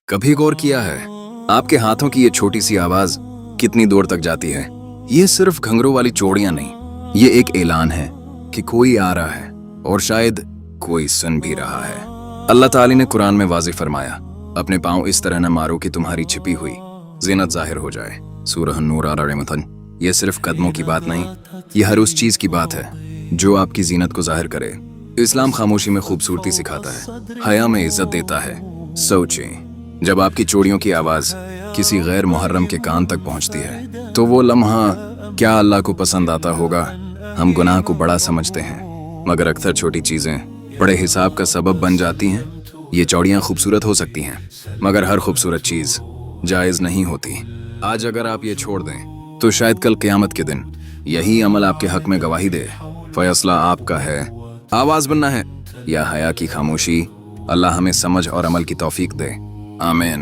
कभी गौर किया है आपके हाथों की ये छोटी सी आवाज कितनी दूर तक जाती है? ये सिर्फ घंघरों वाली चोड़ियां नहीं, ये एक ऐलान है कि कोई आ रहा है और शायद कोई सुन भी रहा है। अल्लाह ताला ने कुरान में वाज़ेह फरमाया, अपने पाँव इस तरह न मारो कि तुम्हारी छिपी हुई ज़ीनत जाहिर हो जाए। सूरह नूर आयत। ये सिर्फ कदमों की बात नहीं, ये हर उस चीज की बात है जो आपकी ज़ीनत को जाहिर करे। इस्लाम खामोशी में खूबसूरती सिखाता है, हया में इज्जत देता है। सोचें, जब आपकी चूड़ियों की आवाज किसी गैर मुहर्रम के कान तक पहुंचती है तो वो लम्हा क्या अल्लाह को पसंद आता होगा। हम गुनाह को बड़ा समझते हैं, मगर अक्सर छोटी चीजें बड़े हिसाब का सबब बन जाती हैं। ये चौड़ियां खूबसूरत हो सकती हैं, मगर हर खूबसूरत चीज जायज नहीं होती। आज अगर आप ये छोड़ दें तो शायद कल क़यामत के दिन यही अमल आपके हक में गवाही दे। फैसला आपका है, आवाज बनना है या हया की खामोशी। अल्लाह हमें समझ और अमल की तौफीक दे। आमीन।